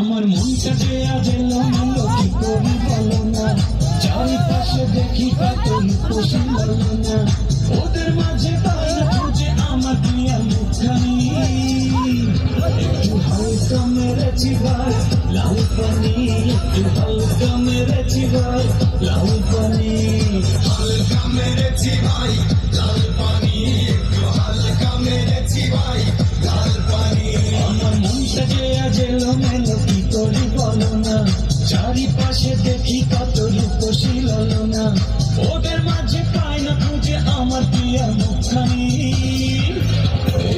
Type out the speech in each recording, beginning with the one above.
আমার মনটা যে আজ এলোমেলো কি করি বলো না, চারিপাশে দেখি কত খুশি হলো না, ওদের মাঝে পাই না খুঁজে আমার প্রিয়া মুখখানি। একটু হালকা মেরেছি ভাই লাল পানি, একটু হালকা মেরেছি ভাই লাল পানি, হালকা মেরেছি ভাই লাল পানি, একটু হালকা মেরেছি ভাই লাল পানি। আমার মনটা যে আজ এলোমেলো কি করি বলো না, চারিপাশে দেখি কত রূপসী হলো না, ওদের মাঝে পাই না খুঁজে আমার প্রিয়া মুখখানি।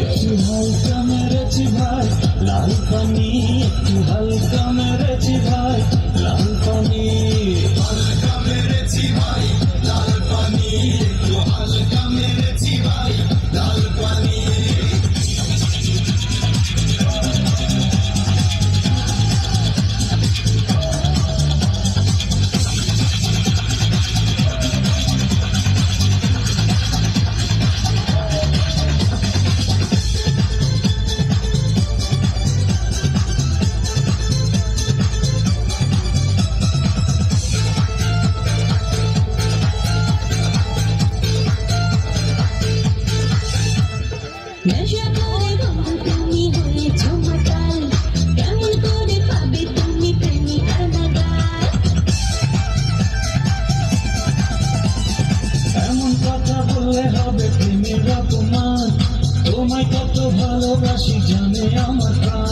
একটু হালকা মেরেছি ভাই লাল পানি, একটু হালকা মেরেছি ভাই লাল পানি, হালকা মেরেছি ভাই লাল পানি, একটু হালকা মেরেছি ভাই লাল পানি। নেশা করে বন্ধু তুমি হয়েছো মাতাল, কেমন করে পাবে তুমি প্রেমিকার নাগাল। এমন কথা বললে হবে প্রেমের অপমান, তোমায় কত ভালোবাসি জানে আমার প্রাণ।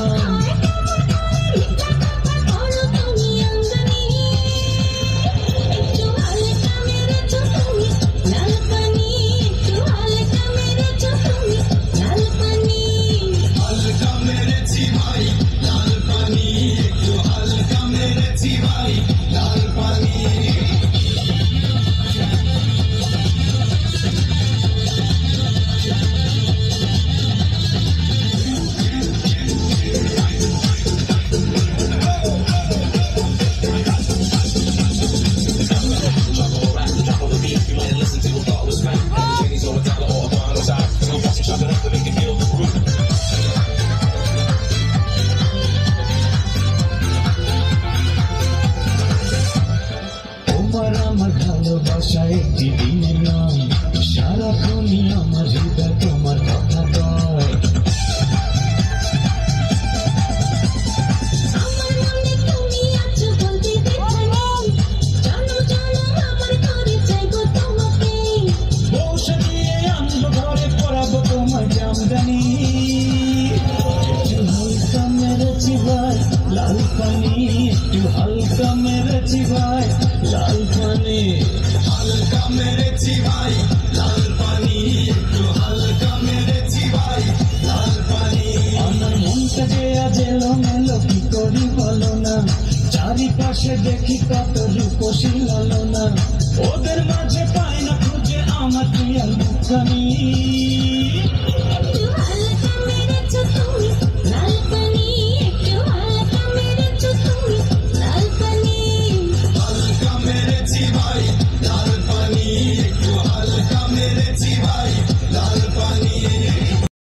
আমার ভালোবাসা একটি দিনের নয়, সারাক্ষণই আমার হৃদয় তোমার কথা কয়। বসে দিয়ে আনবো ঘরে পড়াবো তোমার জামদানি, একটু হালকা মেরেছি ভাই লাল পানি, একটু হালকা মেরেছি ভাই লাল পানি, হালকা মেরেছি ভাই লাল পানি, একটু হালকা মেরেছি ভাই লাল পানি। আমার মনটা যে আজ এলোমেলো কি করি বলো না, চারিপাশে দেখি কত রূপসী হলো না, ওদের মাঝে পাই না খুঁজে আমার প্রিয়া মুখখানি।